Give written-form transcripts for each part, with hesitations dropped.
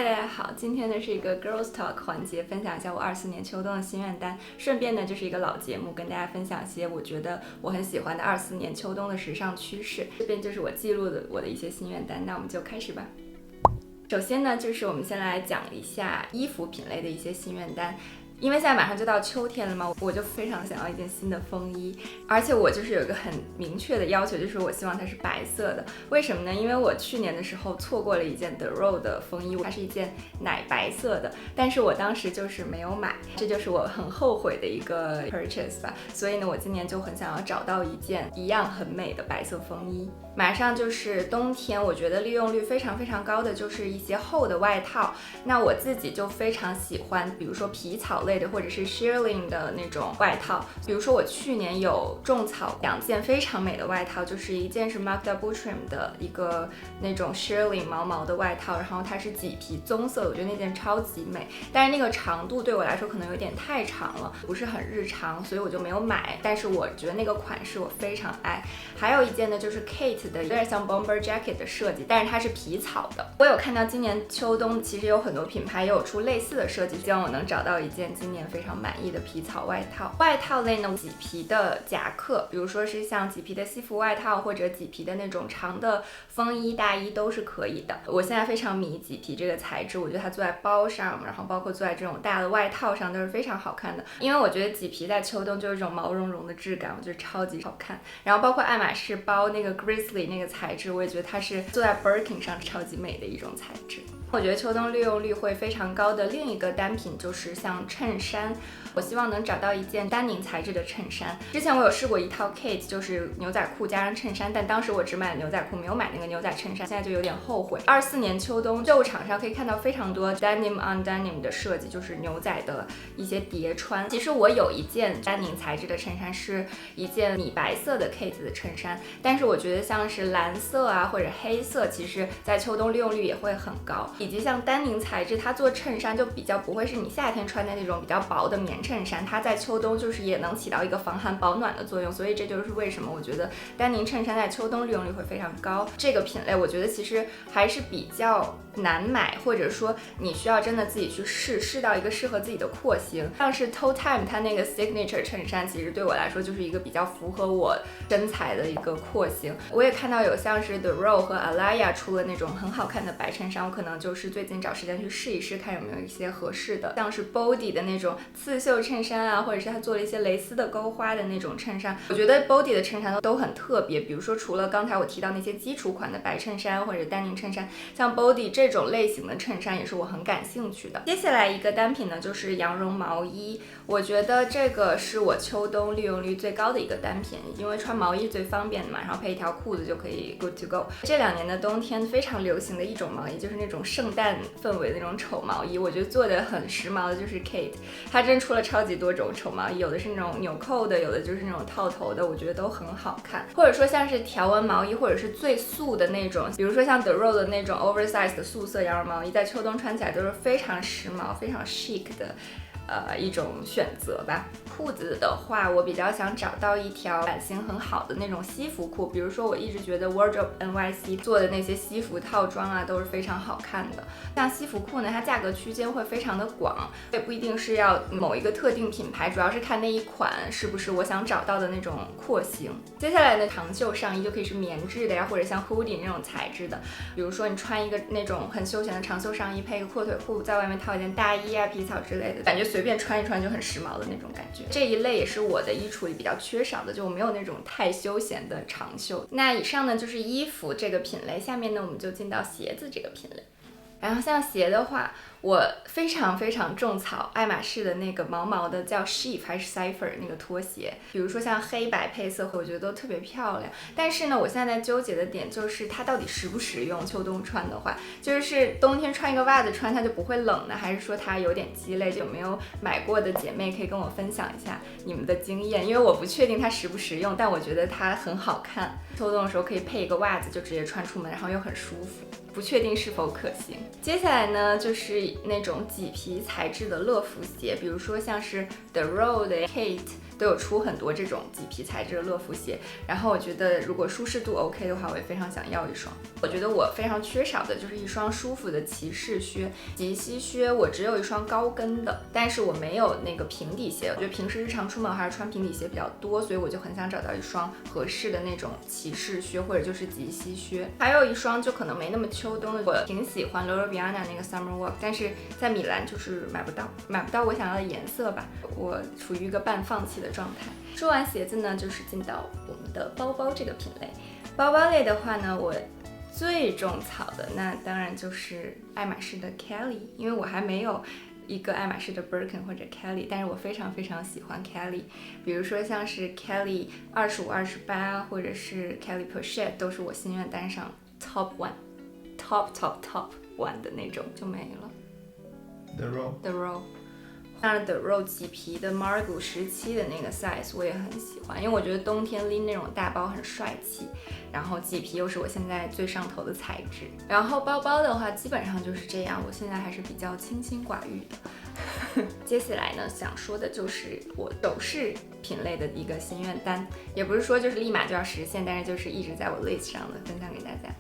家好，今天呢是一个 Girls Talk 环节，分享一下我24年秋冬的心愿单，顺便呢就是一个老节目，跟大家分享一些我觉得我很喜欢的24年秋冬的时尚趋势。这边就是我记录的我的一些心愿单，那我们就开始吧。首先呢，就是我们先来讲一下衣服品类的一些心愿单。因为现在马上就到秋天了嘛，我就非常想要一件新的风衣，而且我就是有一个很明确的要求，就是我希望它是白色的。为什么呢？因为我去年的时候错过了一件 The Row 的风衣，它是一件奶白色的，但是我当时就是没有买，这就是我很后悔的一个 purchase 吧。所以呢，我今年就很想要找到一件一样很美的白色风衣。马上就是冬天，我觉得利用率非常非常高的就是一些厚的外套。那我自己就非常喜欢，比如说皮草类的，或者是 shearling 的那种外套。比如说我去年有种草2件非常美的外套，就是一件是 Magda Butrym 的一个那种 shearling 毛毛的外套，然后它是麂皮棕色的，我觉得那件超级美。但是那个长度对我来说可能有点太长了，不是很日常，所以我就没有买。但是我觉得那个款式我非常爱。还有一件呢，就是 Kate 的有点像 bomber jacket 的设计，但是它是皮草的。我有看到今年秋冬其实有很多品牌也有出类似的设计，希望我能找到一件今年非常满意的皮草外套。外套类呢，麂皮的夹克，比如说是像麂皮的西服外套或者麂皮的那种长的风衣大衣都是可以的。我现在非常迷麂皮这个材质，我觉得它做在包上，然后包括做在这种大的外套上都是非常好看的。因为我觉得麂皮在秋冬就是这种毛茸茸的质感，我觉得超级好看。然后包括爱马仕包那个 Grizzly 那个材质，我也觉得它是做在 Birkin 上超级美的一种材质。我觉得秋冬利用率会非常高的另一个单品就是像衬衫，我希望能找到一件丹宁材质的衬衫。之前我有试过一套 Kate， 就是牛仔裤加上衬衫，但当时我只买了牛仔裤，没有买那个牛仔衬衫，现在就有点后悔。24年秋冬旧场上可以看到非常多 denim on denim 的设计，就是牛仔的一些叠穿。其实我有一件丹宁材质的衬衫，是一件米白色的 Kate 的衬衫，但是我觉得像是蓝色啊或者黑色，其实在秋冬利用率也会很高。以及像丹宁材质，它做衬衫就比较不会是你夏天穿的那种比较薄的棉衬衫，它在秋冬就是也能起到一个防寒保暖的作用，所以这就是为什么我觉得丹宁衬衫在秋冬利用率会非常高。这个品类我觉得其实还是比较难买，或者说你需要真的自己去试到一个适合自己的廓形。像是 Toe Time 它那个 signature 衬衫，其实对我来说就是一个比较符合我身材的一个廓形。我也看到有像是 The Row 和 Alaya 出了那种很好看的白衬衫，我可能就是最近找时间去试一试，看有没有一些合适的，像是 Body 的那种刺绣衬衫啊，或者是他做了一些蕾丝的勾花的那种衬衫。我觉得 Body 的衬衫都很特别，比如说除了刚才我提到那些基础款的白衬衫或者丹宁衬衫，像 Body 这种类型的衬衫也是我很感兴趣的。接下来一个单品呢，就是羊绒毛衣。我觉得这个是我秋冬利用率最高的一个单品，因为穿毛衣最方便的嘛，然后配一条裤子就可以 good to go。这2年的冬天非常流行的一种毛衣，就是那种圣诞氛围的那种丑毛衣，我觉得做的很时髦的就是 Kate， 它真出了超级多种丑毛衣，有的是那种纽扣的，有的就是那种套头的，我觉得都很好看。或者说像是条纹毛衣，或者是最素的那种，比如说像 The Row 的那种 oversize 的素色羊绒毛衣，在秋冬穿起来都是非常时髦非常 chic 的一种选择吧。裤子的话，我比较想找到一条版型很好的那种西服裤，比如说我一直觉得 Wardrobe NYC 做的那些西服套装啊都是非常好看的。像西服裤呢，它价格区间会非常的广，也不一定是要某一个特定品牌，主要是看那一款是不是我想找到的那种廓形。接下来呢，长袖上衣就可以是棉质的呀，或者像 hoodie 那种材质的，比如说你穿一个那种很休闲的长袖上衣，配一个阔腿裤，在外面套一件大衣啊、皮草之类的，感觉随便穿一穿就很时髦的那种感觉。这一类也是我的衣橱里比较缺少的，就我没有那种太休闲的长袖。那以上呢就是衣服这个品类，下面呢我们就进到鞋子这个品类。然后像鞋的话，我非常非常种草爱马仕的那个毛毛的叫 Sheaf 还是 Cypher 那个拖鞋，比如说像黑白配色，我觉得都特别漂亮。但是呢，我现在纠结的点就是它到底实不实用，秋冬穿的话，就是冬天穿一个袜子穿它就不会冷呢，还是说它有点鸡肋？有没有买过的姐妹可以跟我分享一下你们的经验？因为我不确定它实不实用，但我觉得它很好看，秋冬的时候可以配一个袜子就直接穿出门，然后又很舒服。不确定是否可行。接下来呢，就是那种麂皮材质的乐福鞋，比如说像是 The Row 的 Kate 都有出很多这种麂皮材质的乐福鞋。然后我觉得如果舒适度 OK 的话，我也非常想要一双。我觉得我非常缺少的就是一双舒服的骑士靴。及膝靴我只有一双高跟的，但是我没有那个平底鞋。我觉得平时日常出门还是穿平底鞋比较多，所以我就很想找到一双合适的那种骑士靴或者就是及膝靴。还有一双就可能没那么秋冬的，我挺喜欢 Loro Piana 那个 Summer Walk， 但是在米兰就是买不到我想要的颜色吧，我处于一个半放弃的状态。说完鞋子呢，就是进到我们的包包这个品类。包包类的话呢，我最种草的那当然就是爱马仕的 Kelly， 因为我还没有一个爱马仕的 Birkin 或者 Kelly， 但是我非常非常喜欢 Kelly， 比如说像是 Kelly 25、28或者是 Kelly Pochette 都是我心愿单上 top one 的那种，就没了。 The Row 当然 The Row 麂皮的 Margot 17的那个 size 我也很喜欢，因为我觉得冬天拎那种大包很帅气，然后麂皮又是我现在最上头的材质。然后包包的话基本上就是这样，我现在还是比较清心寡欲的。接下来呢，想说的就是我首饰品类的一个心愿单，也不是说就是立马就要实现，但是就是一直在我 list 上的，分享给大家。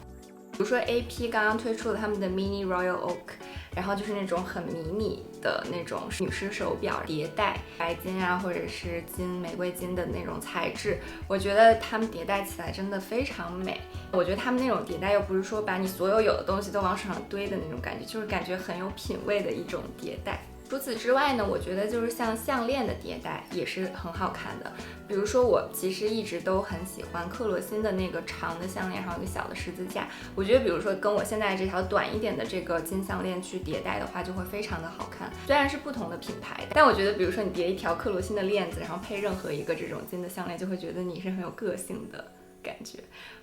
比如说 AP 刚刚推出了他们的 Mini Royal Oak， 然后就是那种很迷你的那种女士手表叠戴，白金啊或者是金玫瑰金的那种材质，我觉得他们叠戴起来真的非常美。我觉得他们那种叠戴又不是说把你所有的东西都往手上堆的那种感觉，就是感觉很有品味的一种叠戴。除此之外呢，我觉得就是像项链的叠戴也是很好看的。比如说我其实一直都很喜欢克罗心的那个长的项链，还有一个小的十字架。我觉得比如说跟我现在这条短一点的这个金项链去叠戴的话，就会非常的好看。虽然是不同的品牌，但我觉得比如说你叠一条克罗心的链子，然后配任何一个这种金的项链，就会觉得你是很有个性的感觉。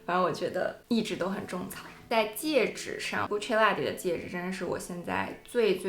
反正我觉得一直都很种草。在戒指上 Buccellati 的戒指真的是我现在最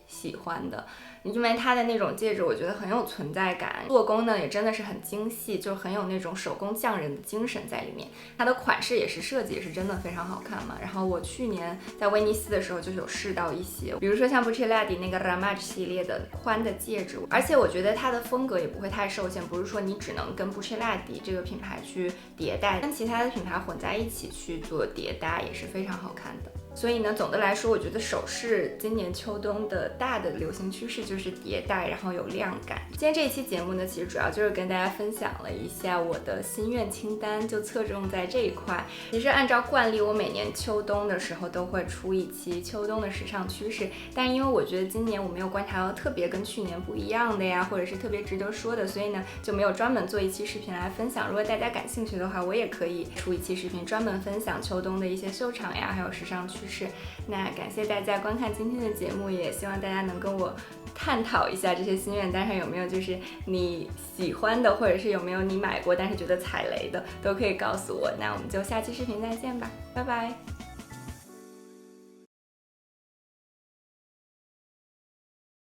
喜欢的，因为它的那种戒指我觉得很有存在感，做工呢也真的是很精细，就很有那种手工匠人的精神在里面。它的款式也是设计也是真的非常好看嘛。然后我去年在威尼斯的时候就有试到一些，比如说像 Buccellati 那个 Ramage 系列的宽的戒指，而且我觉得它的风格也不会太受限，不是说你只能跟 Buccellati 这个品牌去迭代，跟其他的品牌混在一起去做迭代也是非常好看的。所以呢，总的来说，我觉得首饰今年秋冬的大的流行趋势就是迭代，然后有亮感。今天这一期节目呢，其实主要就是跟大家分享了一下我的心愿清单，就侧重在这一块。其实按照惯例，我每年秋冬的时候都会出一期秋冬的时尚趋势，但因为我觉得今年我没有观察到特别跟去年不一样的呀，或者是特别值得说的，所以呢就没有专门做一期视频来分享。如果大家感兴趣的话，我也可以出一期视频专门分享秋冬的一些秀场呀，还有时尚趋势。那感谢大家观看今天的节目，也希望大家能跟我探讨一下这些心愿单上有没有就是你喜欢的，或者是有没有你买过但是觉得踩雷的，都可以告诉我。那我们就下期视频再见吧，拜拜。